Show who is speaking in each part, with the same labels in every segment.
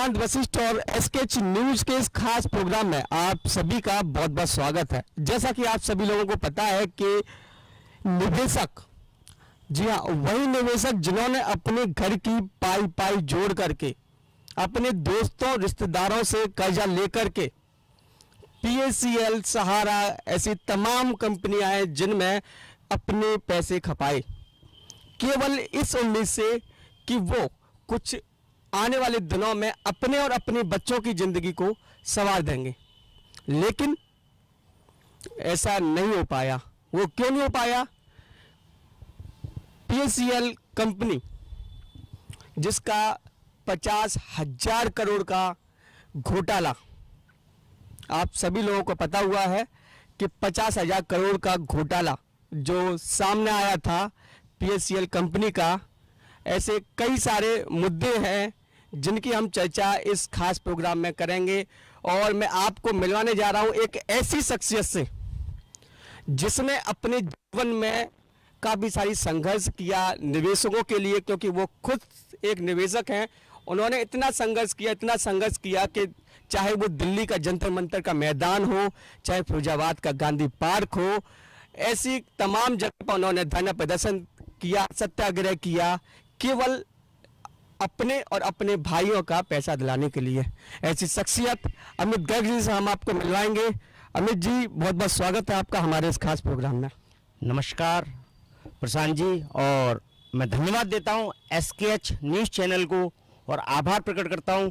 Speaker 1: प्रशांत वशिष्ठ और SKH news के इस खास प्रोग्राम में आप सभी का बहुत बहुत स्वागत है। जैसा कि आप सभी लोगों को पता है कि निवेशक, जी हाँ, वही निवेशक जिन्होंने अपने घर की पाई पाई जोड़ करके अपने दोस्तों रिश्तेदारों से कर्जा लेकर के पीएससीएल, सहारा, ऐसी तमाम कंपनियां हैं जिनमें अपने पैसे खपाए केवल इस उम्मीद से कि वो कुछ आने वाले दिनों में अपने और अपने बच्चों की जिंदगी को संवार देंगे, लेकिन ऐसा नहीं हो पाया। वो क्यों नहीं हो पाया? पीएससीएल कंपनी जिसका 50,000 करोड़ का घोटाला, आप सभी लोगों को पता हुआ है कि 50,000 करोड़ का घोटाला जो सामने आया था पीएससीएल कंपनी का, ऐसे कई सारे मुद्दे हैं जिनकी हम चर्चा इस खास प्रोग्राम में करेंगे। और मैं आपको मिलवाने जा रहा हूं एक ऐसी शख्सियत से जिसने अपने जीवन में काफ़ी सारी संघर्ष किया निवेशकों के लिए, क्योंकि वो खुद एक निवेशक हैं। उन्होंने इतना संघर्ष किया कि चाहे वो दिल्ली का जंतर मंतर का मैदान हो, चाहे फिरोजाबाद का गांधी पार्क हो, ऐसी तमाम जगह पर उन्होंने धरना प्रदर्शन किया, सत्याग्रह किया, केवल अपने और अपने भाइयों का पैसा दिलाने के लिए। ऐसी शख्सियत अमित गर्ग जी से हम आपको मिलवाएंगे। अमित जी, बहुत बहुत स्वागत है आपका हमारे इस खास प्रोग्राम में।
Speaker 2: नमस्कार प्रशांत जी, और मैं धन्यवाद देता हूं एसकेएच न्यूज़ चैनल को और आभार प्रकट करता हूं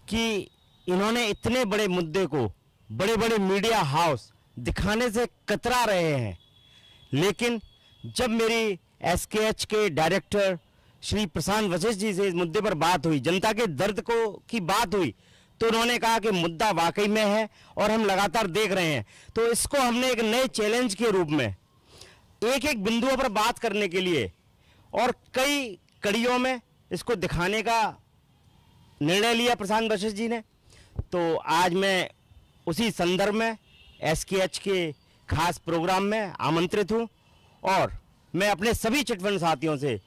Speaker 2: कि इन्होंने इतने बड़े मुद्दे को बड़े बड़े मीडिया हाउस दिखाने से कतरा रहे हैं, लेकिन जब मेरी एसकेएच के डायरेक्टर श्री प्रशांत वशिष्ठ जी से इस मुद्दे पर बात हुई, जनता के दर्द को की बात हुई, तो उन्होंने कहा कि मुद्दा वाकई में है और हम लगातार देख रहे हैं। तो इसको हमने एक नए चैलेंज के रूप में एक एक बिंदुओं पर बात करने के लिए और कई कड़ियों में इसको दिखाने का निर्णय लिया प्रशांत वशिष्ठ जी ने। तो आज मैं उसी संदर्भ में एसकेएच के खास प्रोग्राम में आमंत्रित हूँ और मैं अपने सभी चिटफंड साथियों से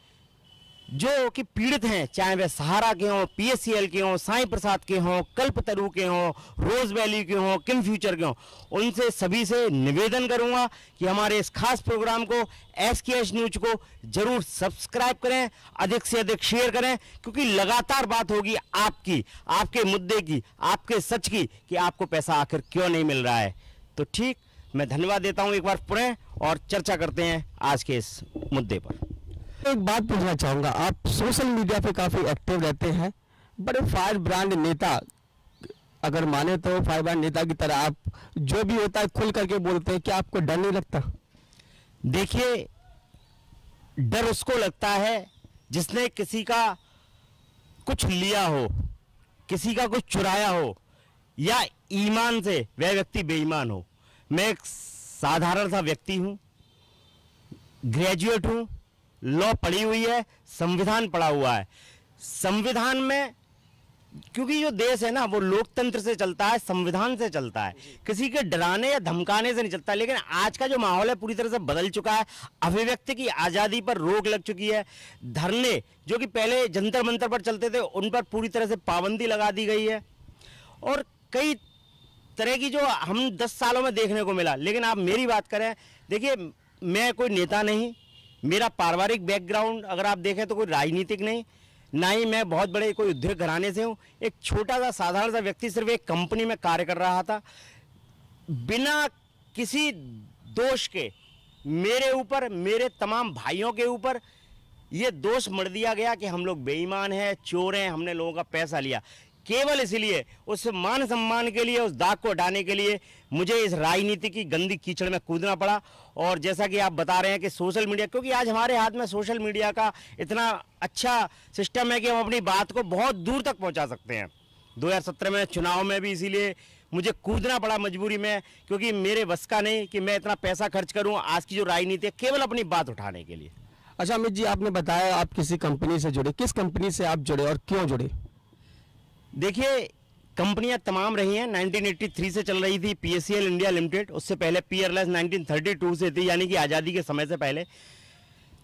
Speaker 2: जो कि पीड़ित हैं, चाहे वे सहारा के हों, पीएससीएल के हों, साईं प्रसाद के हों, कल्पतरु के हों, रोज वैली के हों, किम फ्यूचर के हों, उनसे सभी से निवेदन करूंगा कि हमारे इस खास प्रोग्राम को एसकेएच न्यूज को जरूर सब्सक्राइब करें, अधिक से अधिक शेयर करें, क्योंकि लगातार बात होगी आपकी, आपके मुद्दे की, आपके सच की कि आपको पैसा आखिर क्यों नहीं मिल रहा है। तो ठीक, मैं धन्यवाद देता हूं एक बार पुनः और चर्चा करते हैं आज के इस मुद्दे पर।
Speaker 1: एक बात पूछना चाहूंगा, आप सोशल मीडिया पे काफी एक्टिव रहते हैं, बड़े फायर ब्रांड नेता, अगर माने तो फायर ब्रांड नेता की तरह आप जो भी होता है खुल करके बोलते हैं, क्या आपको डर नहीं लगता?
Speaker 2: देखिए, डर उसको लगता है जिसने किसी का कुछ लिया हो, किसी का कुछ चुराया हो, या ईमान से वह व्यक्ति बेईमान हो। मैं एक साधारण सा व्यक्ति हूं, ग्रेजुएट हूं, लॉ पढ़ी हुई है, संविधान पढ़ा हुआ है। संविधान में, क्योंकि जो देश है ना वो लोकतंत्र से चलता है, संविधान से चलता है, किसी के डराने या धमकाने से नहीं चलता। लेकिन आज का जो माहौल है पूरी तरह से बदल चुका है, अभिव्यक्ति की आज़ादी पर रोक लग चुकी है, धरने जो कि पहले जंतर मंतर पर चलते थे उन पर पूरी तरह से पाबंदी लगा दी गई है, और कई तरह की जो हम 10 सालों में देखने को मिला। लेकिन आप मेरी बात करें, देखिए, मैं कोई नेता नहीं, मेरा पारिवारिक बैकग्राउंड अगर आप देखें तो कोई राजनीतिक नहीं, ना ही मैं बहुत बड़े कोई उद्योग घराने से हूँ। एक छोटा सा साधारण सा व्यक्ति सिर्फ एक कंपनी में कार्य कर रहा था। बिना किसी दोष के मेरे ऊपर, मेरे तमाम भाइयों के ऊपर ये दोष मढ़ दिया गया कि हम लोग बेईमान हैं, चोर हैं, हमने लोगों का पैसा लिया। केवल इसलिए, उस मान सम्मान के लिए, उस दाग को हटाने के लिए मुझे इस राजनीति की गंदी कीचड़ में कूदना पड़ा। और जैसा कि आप बता रहे हैं कि सोशल मीडिया, क्योंकि आज हमारे हाथ में सोशल मीडिया का इतना अच्छा सिस्टम है कि हम अपनी बात को बहुत दूर तक पहुंचा सकते हैं। 2017 में चुनाव में भी इसीलिए मुझे कूदना पड़ा मजबूरी में, क्योंकि मेरे बस का नहीं कि मैं इतना पैसा खर्च करूँ आज की जो राजनीति है केवल अपनी बात उठाने के लिए।
Speaker 1: अच्छा अमित जी, आपने बताया आप किसी कंपनी से जुड़े, किस कंपनी से आप जुड़े और क्यों जुड़े?
Speaker 2: देखिए, कंपनियां तमाम रही हैं। 1983 से चल रही थी पीएससीएल इंडिया लिमिटेड, उससे पहले पीयरलेस 1932 से थी, यानी कि आज़ादी के समय से पहले।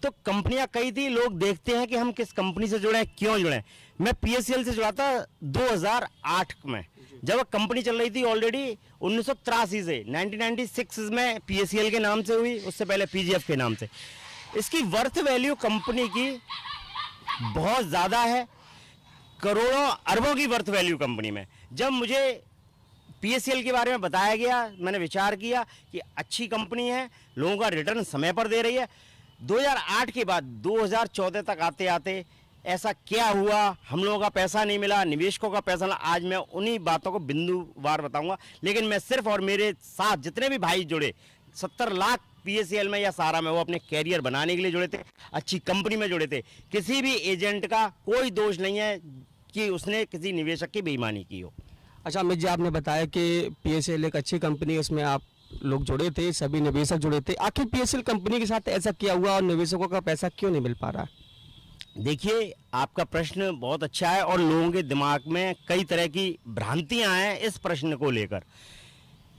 Speaker 2: तो कंपनियां कई थी, लोग देखते हैं कि हम किस कंपनी से जुड़े हैं, क्यों जुड़े हैं। मैं पीएससीएल से जुड़ा था 2008 में, जब कंपनी चल रही थी ऑलरेडी 1983 से। 1996 में पीएससीएल के नाम से हुई, उससे पहले पीजीएफ के नाम से। इसकी वर्थ वैल्यू कंपनी की बहुत ज़्यादा है, करोड़ों अरबों की वर्थ वैल्यू कंपनी में। जब मुझे पीएससीएल के बारे में बताया गया, मैंने विचार किया कि अच्छी कंपनी है, लोगों का रिटर्न समय पर दे रही है। 2008 के बाद 2014 तक आते आते ऐसा क्या हुआ, हम लोगों का पैसा नहीं मिला, निवेशकों का पैसा मिला, आज मैं उन्हीं बातों को बिंदुवार बताऊंगा। लेकिन मैं सिर्फ और मेरे साथ जितने भी भाई जुड़े, 70 लाख पीएससीएल में या सारा में, वो अपने कैरियर बनाने के लिए जुड़े थे, अच्छी कंपनी में जुड़े थे। किसी भी एजेंट का कोई दोष नहीं है कि उसने किसी निवेशक की बेईमानी की हो।
Speaker 1: अच्छा अमित जी, आपने बताया कि पीएसएल एक अच्छी कंपनी है, उसमें आप लोग जुड़े थे, सभी निवेशक जुड़े थे। आखिर पीएसएल कंपनी के साथ ऐसा क्या हुआ और निवेशकों का पैसा क्यों नहीं मिल पा रहा है?
Speaker 2: देखिए, आपका प्रश्न बहुत अच्छा है और लोगों के दिमाग में कई तरह की भ्रांतियां हैं इस प्रश्न को लेकर।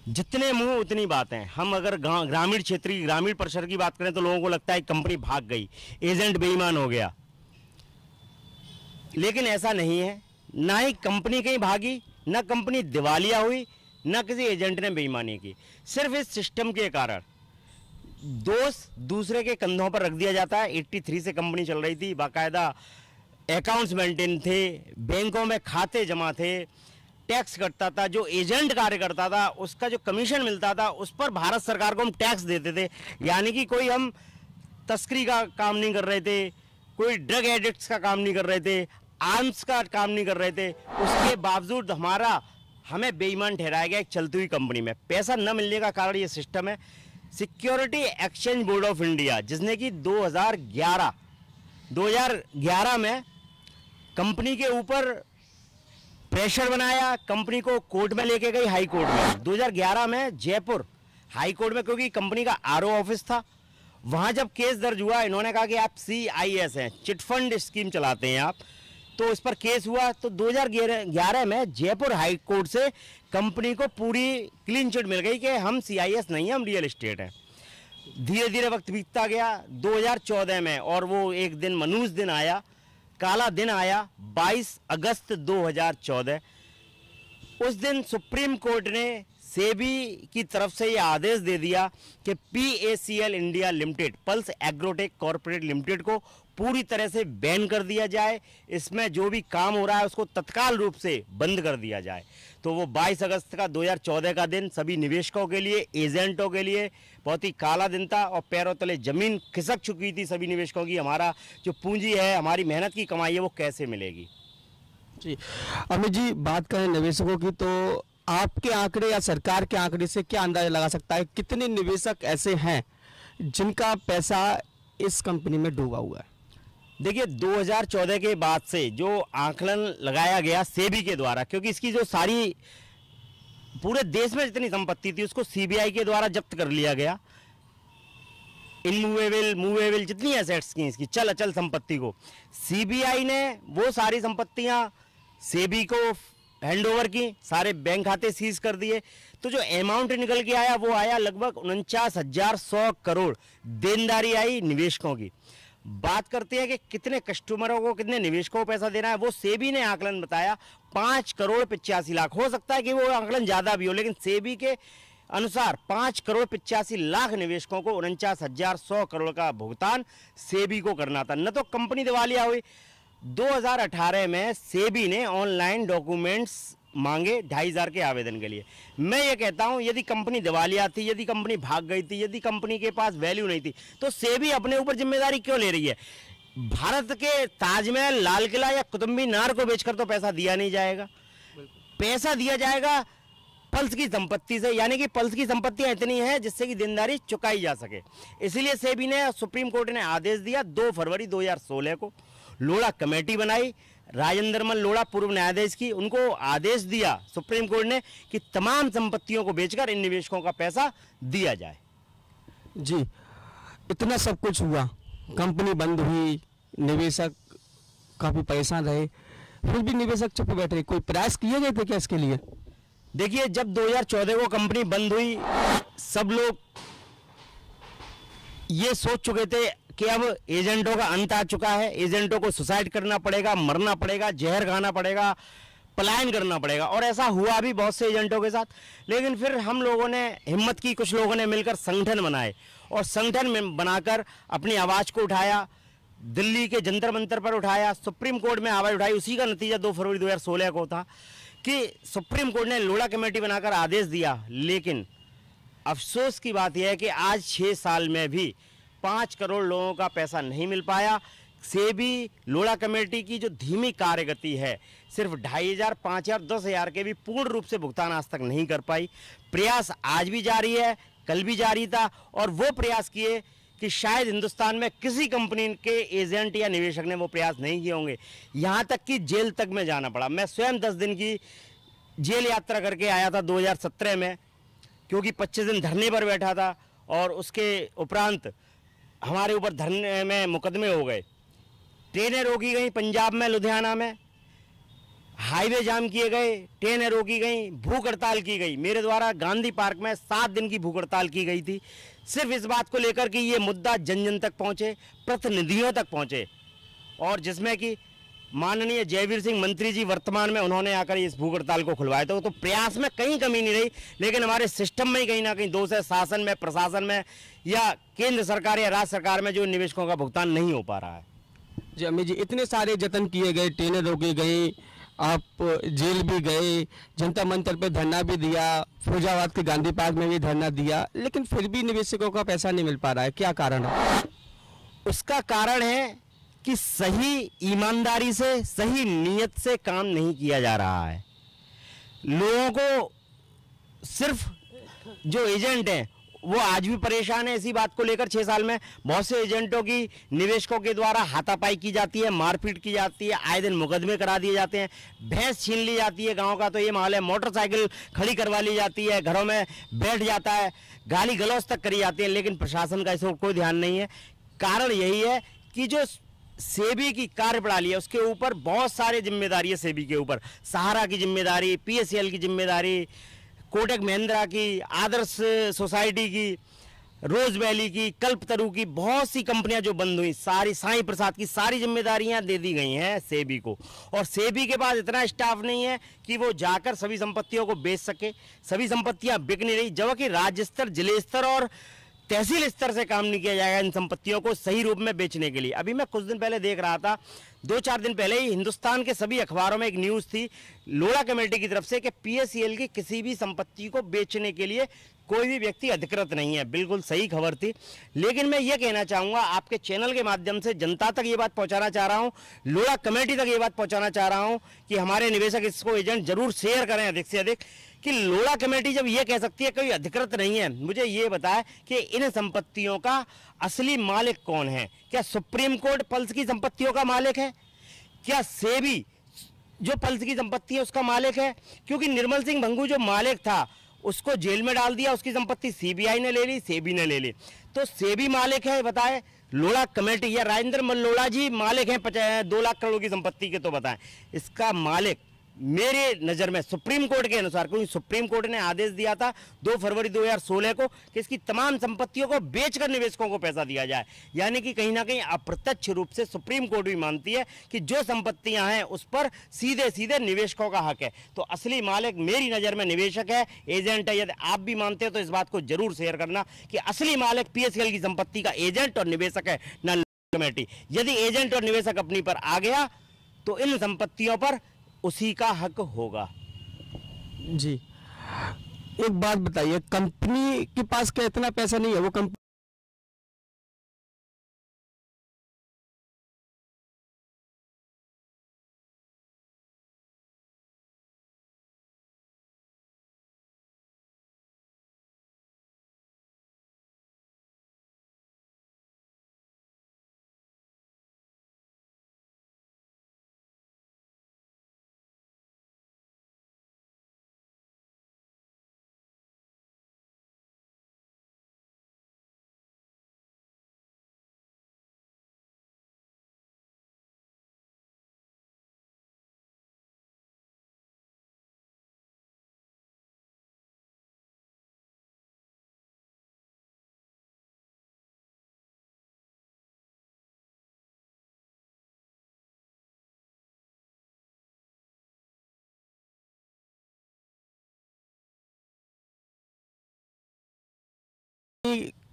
Speaker 2: जितने मुंह उतनी बातें। हम अगर ग्रामीण क्षेत्र की, ग्रामीण परिसर की बात करें तो लोगों को लगता है कंपनी भाग गई, एजेंट बेईमान हो गया। लेकिन ऐसा नहीं है, ना ही कंपनी कहीं भागी, ना कंपनी दिवालिया हुई, ना किसी एजेंट ने बेईमानी की। सिर्फ इस सिस्टम के कारण दोष दूसरे के कंधों पर रख दिया जाता है। 83 से कंपनी चल रही थी, बाकायदा अकाउंट्स मेंटेन थे, बैंकों में खाते जमा थे, टैक्स कटता था, जो एजेंट कार्य करता था उसका जो कमीशन मिलता था उस पर भारत सरकार को हम टैक्स देते थे। यानी कि कोई हम तस्करी का काम नहीं कर रहे थे, कोई ड्रग एडिक्ट्स का काम नहीं कर रहे थे, आर्म्स का काम नहीं कर रहे थे। उसके बावजूद हमें बेईमान ठहराया गया एक चलती हुई कंपनी में। पैसा न मिलने का कारण ये सिस्टम है। Security exchange board of India, जिसने कि 2011 में कंपनी के ऊपर प्रेशर बनाया, कंपनी को कोर्ट में लेके गई, हाई कोर्ट में। 2011 में जयपुर हाई कोर्ट में, क्योंकि कंपनी का आरओ ऑफिस था, वहां जब केस दर्ज हुआ, इन्होंने कहा कि आप CIS हैं, चिट फंड स्कीम चलाते हैं आप, तो इस पर केस हुआ। तो 2011 में जयपुर हाई कोर्ट से कंपनी को पूरी क्लीन चिट मिल गई कि हम CIS नहीं हैं, हम रियल एस्टेट हैं। धीरे धीरे वक्त बीतता गया। 2014 में, और वो एक दिन मनूस दिन आया, काला दिन आया, 22 अगस्त 2014। उस दिन सुप्रीम कोर्ट ने सेबी की तरफ से यह आदेश दे दिया कि PACL India limited, pulse agrotech corporate limited को पूरी तरह से बैन कर दिया जाए। इसमें जो भी काम हो रहा है उसको तत्काल रूप से बंद कर दिया जाए। तो वो 22 अगस्त का 2014 का दिन सभी निवेशकों के लिए, एजेंटों के लिए बहुत ही काला दिन था और पैरों तले जमीन खिसक चुकी थी सभी निवेशकों की। हमारा जो पूंजी है, हमारी मेहनत की कमाई है, वो कैसे मिलेगी।
Speaker 1: जी अमित जी, बात करें निवेशकों की, तो आपके आंकड़े या सरकार के आंकड़े से क्या अंदाजा लगा सकता है कितने निवेशक ऐसे हैं जिनका पैसा इस कंपनी में डूबा हुआ है?
Speaker 2: देखिए, 2014 के बाद से जो आंकलन लगाया गया सेबी के द्वारा, क्योंकि इसकी जो सारी पूरे देश में जितनी संपत्ति थी उसको CBI के द्वारा जब्त कर लिया गया। इनमूवेबल, मूवेबल, जितनी एसेट्स की इसकी चल अचल संपत्ति को CBI ने वो सारी संपत्तियां सेबी को हैंडओवर की, सारे बैंक खाते सीज कर दिए। तो जो अमाउंट निकल के आया वो आया लगभग 49,100 करोड़ देनदारी आई निवेशकों की। बात करते हैं कि कितने कस्टमरों को, कितने निवेशकों को पैसा देना है, वो सेबी ने आकलन बताया 5 करोड़ 85 लाख। हो सकता है कि वो आकलन ज्यादा भी हो, लेकिन सेबी के अनुसार 5 करोड़ 85 लाख निवेशकों को 49,100 करोड़ का भुगतान सेबी को करना था, न तो कंपनी दिवालिया हुई। 2018 में सेबी ने ऑनलाइन डॉक्यूमेंट्स मांगे 2,500 के आवेदन के लिए। मैं ये कहता हूं, यदि कंपनी दिवालिया थी, यदि कंपनी भाग गई थी, यदि कंपनी के पास वैल्यू नहीं थी, तो सेबी अपने ऊपर जिम्मेदारी क्यों ले रही है? भारत के ताजमहल, लाल किला या कुतुब मीनार को बेचकर तो पैसा दिया नहीं जाएगा। पैसा दिया जाएगा पल्स की संपत्ति से, यानी कि पल्स की संपत्तियां इतनी हैं जिससे कि देनदारी चुकाई जा सके। इसीलिए सेबी ने, सुप्रीम कोर्ट ने आदेश दिया 2 फरवरी 2016 को, लोढ़ा कमेटी बनाई, राजेंद्रमल लोढ़ा पूर्व न्यायाधीश की, उनको आदेश दिया सुप्रीम कोर्ट ने कि तमाम संपत्तियों को बेचकर इन निवेशकों का पैसा दिया जाए।
Speaker 1: जी, इतना सब कुछ हुआ, कंपनी बंद हुई, निवेशक काफी परेशान रहे, फिर भी निवेशक चुप बैठे, कोई प्रयास किए गए थे क्या इसके लिए?
Speaker 2: देखिए, जब 2014 को कंपनी बंद हुई, सब लोग ये सोच चुके थे कि अब एजेंटों का अंत आ चुका है, एजेंटों को सुसाइड करना पड़ेगा, मरना पड़ेगा, जहर खाना पड़ेगा, पलायन करना पड़ेगा। और ऐसा हुआ भी बहुत से एजेंटों के साथ। लेकिन फिर हम लोगों ने हिम्मत की, कुछ लोगों ने मिलकर संगठन बनाए और संगठन में बनाकर अपनी आवाज़ को उठाया, दिल्ली के जंतर मंतर पर उठाया, सुप्रीम कोर्ट में आवाज़ उठाई। उसी का नतीजा 2 फरवरी 2016 को था कि सुप्रीम कोर्ट ने लोढ़ा कमेटी बनाकर आदेश दिया। लेकिन अफसोस की बात यह है कि आज 6 साल में भी 5 करोड़ लोगों का पैसा नहीं मिल पाया। सेबी लोढ़ा कमेटी की जो धीमी कार्यगति है, सिर्फ 2,500, 5,000, 10,000 के भी पूर्ण रूप से भुगतान आज तक नहीं कर पाई। प्रयास आज भी जारी है, कल भी जारी था, और वो प्रयास किए कि शायद हिंदुस्तान में किसी कंपनी के एजेंट या निवेशक ने वो प्रयास नहीं किए होंगे। यहाँ तक कि जेल तक में जाना पड़ा। मैं स्वयं 10 दिन की जेल यात्रा करके आया था 2017 में, क्योंकि 25 दिन धरने पर बैठा था और उसके उपरांत हमारे ऊपर धरने में मुकदमे हो गए। ट्रेनें रोकी गई पंजाब में, लुधियाना में, हाईवे जाम किए गए, ट्रेनें रोकी गई, भूख हड़ताल की गई। मेरे द्वारा गांधी पार्क में 7 दिन की भूख हड़ताल की गई थी, सिर्फ इस बात को लेकर कि ये मुद्दा जन जन तक पहुंचे, प्रतिनिधियों तक पहुंचे, और जिसमें कि माननीय जयवीर सिंह मंत्री जी वर्तमान में उन्होंने आकर इस भूख हड़ताल को खुलवाया। तो प्रयास में कहीं कमी नहीं रही, लेकिन हमारे सिस्टम में ही कहीं ना कहीं दोष है, शासन में, प्रशासन में, या केंद्र सरकार या राज्य सरकार में, जो निवेशकों का भुगतान नहीं हो पा रहा है।
Speaker 1: जी अमित जी, इतने सारे जतन किए गए, ट्रेनें रोकी गई, आप जेल भी गए, जनता मंतर पे धरना भी दिया, फिरोजाबाद के गांधी पार्क में भी धरना दिया, लेकिन फिर भी निवेशकों का पैसा नहीं मिल पा रहा है, क्या कारण है?
Speaker 2: उसका कारण है कि सही ईमानदारी से, सही नीयत से काम नहीं किया जा रहा है। लोगों को सिर्फ जो एजेंट हैं वो आज भी परेशान है इसी बात को लेकर। 6 साल में बहुत से एजेंटों की निवेशकों के द्वारा हाथापाई की जाती है, मारपीट की जाती है, आए दिन मुकदमे करा दिए जाते हैं, भैंस छीन ली जाती है, गांव का तो ये माहौल है, मोटरसाइकिल खड़ी करवा ली जाती है, घरों में बैठ जाता है, गाली गलौज तक करी जाती है, लेकिन प्रशासन का इस पर कोई ध्यान नहीं है। कारण यही है कि जो सेबी की कार्यप्रणाली है उसके ऊपर बहुत सारी जिम्मेदारी है। सेबी के ऊपर सहारा की जिम्मेदारी, पीएससीएल की जिम्मेदारी, कोटक महिंद्रा की, आदर्श सोसाइटी की, रोज वैली की, कल्पतरु की, बहुत सी कंपनियां जो बंद हुई, सारी साईं प्रसाद की, सारी जिम्मेदारियां दे दी गई हैं सेबी को। और सेबी के पास इतना स्टाफ नहीं है कि वो जाकर सभी संपत्तियों को बेच सके। सभी संपत्तियां बिक नहीं रही, जबकि राज्य स्तर, जिले स्तर और तहसील स्तर से काम नहीं किया जाएगा इन संपत्तियों को सही रूप में बेचने के लिए। अभी मैं कुछ दिन पहले देख रहा था, 2-4 दिन पहले ही हिंदुस्तान के सभी अखबारों में एक न्यूज़ थी लोढ़ा कमेटी की तरफ से कि पीएससीएल की किसी भी संपत्ति को बेचने के लिए कोई भी व्यक्ति अधिकृत नहीं है। बिल्कुल सही खबर थी। लेकिन मैं ये कहना चाहूँगा, आपके चैनल के माध्यम से जनता तक ये बात पहुँचाना चाह रहा हूँ, लोढ़ा कमेटी तक ये बात पहुँचाना चाह रहा हूँ कि हमारे निवेशक इसको एजेंट जरूर शेयर करें अधिक से अधिक, कि लोढ़ा कमेटी जब ये कह सकती है कोई अधिकृत नहीं है, मुझे ये बताए कि इन संपत्तियों का असली मालिक कौन है? क्या सुप्रीम कोर्ट पल्स की संपत्तियों का मालिक है? क्या सेबी जो पल्स की संपत्ति है उसका मालिक है? क्योंकि निर्मल सिंह भंगू जो मालिक था उसको जेल में डाल दिया, उसकी संपत्ति सीबीआई ने ले ली, सेबी ने ले ली। तो सेबी मालिक है बताए, लोढ़ा कमेटी या राजेंद्र लोढ़ा जी मालिक हैं 2 लाख करोड़ की संपत्ति के? तो बताएं इसका मालिक मेरे नज़र में सुप्रीम कोर्ट के अनुसार, क्योंकि सुप्रीम कोर्ट ने आदेश दिया था 2 फरवरी 2016 को कि इसकी तमाम संपत्तियों को बेचकर निवेशकों को पैसा दिया जाए। यानी कि कहीं ना कहीं अप्रत्यक्ष रूप से सुप्रीम कोर्ट भी मानती है कि जो संपत्तियां हैं उस पर सीधे सीधे निवेशकों का हक है। तो असली मालिक मेरी नज़र में निवेशक है, एजेंट है। यदि आप भी मानते हो तो इस बात को जरूर शेयर करना कि असली मालिक पीएससीएल की संपत्ति का एजेंट और निवेशक है, न कमेटी। यदि एजेंट और निवेशक अपनी पर आ गया तो इन संपत्तियों पर उसी का हक होगा।
Speaker 1: जी एक बात बताइए, कंपनी के पास क्या इतना पैसा नहीं है? वो कंपनी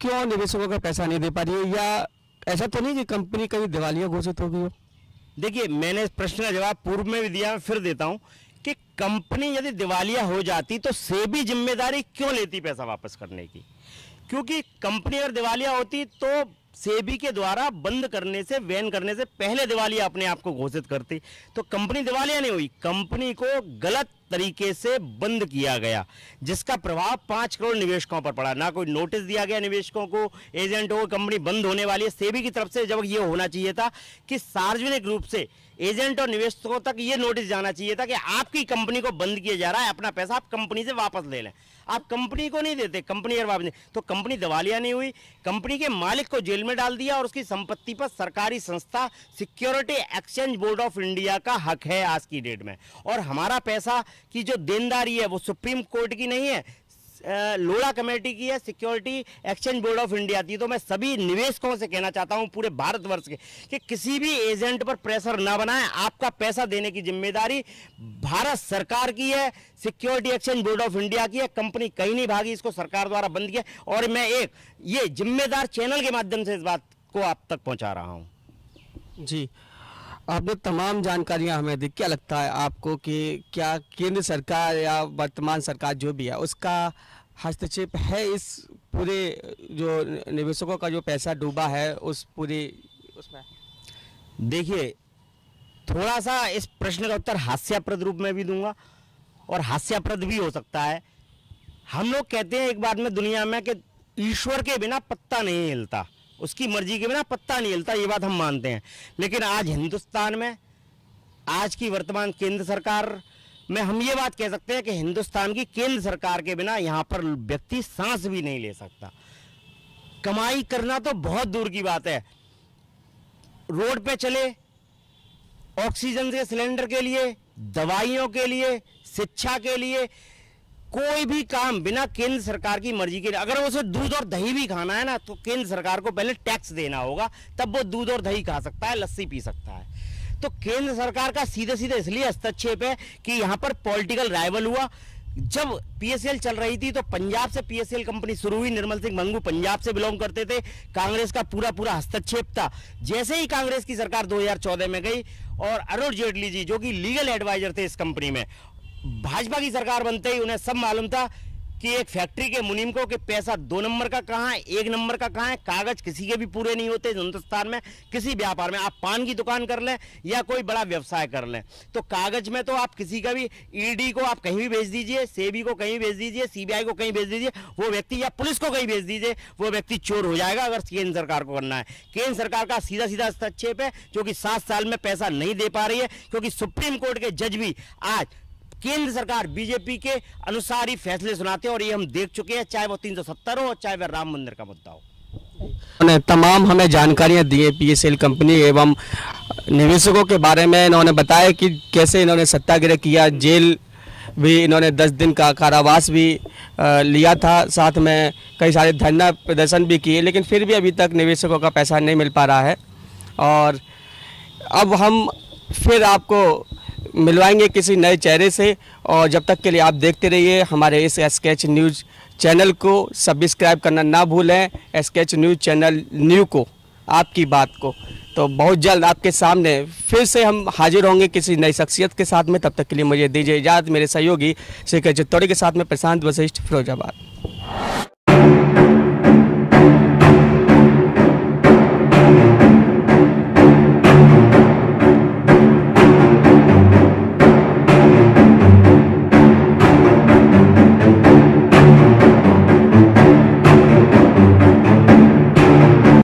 Speaker 1: क्यों निवेशकों का पैसा नहीं दे पा रही है, या ऐसा तो नहीं कि कंपनी कहीं दिवालिया घोषित हो गई हो?
Speaker 2: देखिए, मैंने इस प्रश्न का जवाब पूर्व में भी दिया, मैं फिर देता हूं कि कंपनी यदि दिवालिया हो जाती तो सेबी जिम्मेदारी क्यों लेती पैसा वापस करने की? क्योंकि कंपनी अगर दिवालिया होती तो सेबी के द्वारा बंद करने से, बैन करने से पहले दिवालिया अपने आप को घोषित करती। तो कंपनी दिवालिया नहीं हुई, कंपनी को गलत तरीके से बंद किया गया, जिसका प्रभाव 5 करोड़ निवेशकों पर पड़ा। ना कोई नोटिस दिया गया निवेशकों को, एजेंटों को, कंपनी बंद होने वाली है। सेबी की तरफ से जब ये होना चाहिए था कि सार्वजनिक रूप से एजेंट और निवेशकों तक ये नोटिस जाना चाहिए था कि आपकी कंपनी को बंद किया जा रहा है, अपना पैसा आप कंपनी से वापस ले लें। आप कंपनी को नहीं देते, कंपनी अगर वापस नहीं, तो कंपनी दिवालिया नहीं हुई, कंपनी के मालिक को जेल में डाल दिया और उसकी संपत्ति पर सरकारी संस्था security exchange board of India का हक है आज की डेट में। और हमारा पैसा की जो देनदारी है वो सुप्रीम कोर्ट की नहीं है, लोढ़ा कमेटी की है, security exchange board of India थी। तो मैं सभी निवेशकों से कहना चाहता हूं पूरे भारतवर्ष के कि किसी भी एजेंट पर प्रेशर ना बनाएं। आपका पैसा देने की जिम्मेदारी भारत सरकार की है, security exchange board of India की है। कंपनी कहीं नहीं भागी, इसको सरकार द्वारा बंद किया। और मैं एक ये जिम्मेदार चैनल के माध्यम से इस बात को आप तक पहुंचा रहा हूं।
Speaker 1: जी, आपने तमाम जानकारियां हमें दी। क्या लगता है आपको कि क्या केंद्र सरकार या वर्तमान सरकार जो भी है उसका हस्तक्षेप है इस पूरे जो निवेशकों का जो पैसा डूबा है उस पूरी उसमें?
Speaker 2: देखिए, थोड़ा सा इस प्रश्न का उत्तर हास्यास्पद रूप में भी दूंगा और हास्यास्पद भी हो सकता है। हम लोग कहते हैं एक बात में दुनिया में कि ईश्वर के बिना पत्ता नहीं हिलता, उसकी मर्जी के बिना पत्ता नहीं हिलता, ये बात हम मानते हैं। लेकिन आज हिंदुस्तान में, आज की वर्तमान केंद्र सरकार में हम ये बात कह सकते हैं कि हिंदुस्तान की केंद्र सरकार के बिना यहां पर व्यक्ति सांस भी नहीं ले सकता। कमाई करना तो बहुत दूर की बात है, रोड पे चले, ऑक्सीजन के सिलेंडर के लिए, दवाइयों के लिए, शिक्षा के लिए, कोई भी काम बिना केंद्र सरकार की मर्जी के। अगर उसे दूध और दही भी खाना है ना, तो केंद्र सरकार को पहले टैक्स देना होगा, तब वो दूध और दही खा सकता है, लस्सी पी सकता है। तो केंद्र सरकार का सीधे सीधे इसलिए हस्तक्षेप है कि यहां पर पॉलिटिकल राइवल हुआ। जब पीएसएल चल रही थी तो पंजाब से पीएसएल कंपनी शुरू हुई, निर्मल सिंह मंगू पंजाब से बिलोंग करते थे, कांग्रेस का पूरा पूरा हस्तक्षेप था। जैसे ही कांग्रेस की सरकार 2014 में गई और अरुण जेटली जी जो कि लीगल एडवाइजर थे इस कंपनी में, भाजपा की सरकार बनते ही उन्हें सब मालूम था कि एक फैक्ट्री के मुनीम को कि पैसा 2 नंबर का कहां है, 1 नंबर का कहां है। कागज किसी के भी पूरे नहीं होते हिंदुस्तान में, किसी व्यापार में। आप पान की दुकान कर लें या कोई बड़ा व्यवसाय कर लें, तो कागज में तो आप किसी का भी, ईडी को आप कहीं भी भेज दीजिए, सेबी को कहीं भेज दीजिए, सीबीआई को कहीं भेज दीजिए, वो व्यक्ति, या पुलिस को कहीं भेज दीजिए, वो व्यक्ति चोर हो जाएगा। अगर केंद्र सरकार को करना है, केंद्र सरकार का सीधा सीधा हस्तक्षेप है, जो कि 7 साल में पैसा नहीं दे पा रही है, क्योंकि सुप्रीम कोर्ट के जज भी आज केंद्र सरकार बीजेपी के अनुसार ही फैसले सुनाते हैं। और ये हम देख चुके हैं, चाहे वो 370 हो, चाहे वह राम मंदिर का मुद्दा हो।
Speaker 1: उन्होंने तमाम हमें जानकारियां दी है पीएसएल कंपनी एवं निवेशकों के बारे में। इन्होंने बताया कि कैसे इन्होंने सत्याग्रह किया, जेल भी इन्होंने 10 दिन का कारावास भी लिया था, साथ में कई सारे धरना प्रदर्शन भी किए, लेकिन फिर भी अभी तक निवेशकों का पैसा नहीं मिल पा रहा है। और अब हम फिर आपको मिलवाएंगे किसी नए चेहरे से, और जब तक के लिए आप देखते रहिए हमारे इस एसकेएच न्यूज़ चैनल को। सब्सक्राइब करना ना भूलें, एसकेएच न्यूज़ चैनल न्यू को, आपकी बात को। तो बहुत जल्द आपके सामने फिर से हम हाजिर होंगे किसी नई शख्सियत के साथ में। तब तक के लिए मुझे दीजिए इजाज़त। मेरे सहयोगी श्री के चित्तौड़ी के साथ में प्रशांत वशिष्ठ, फिरोजाबाद।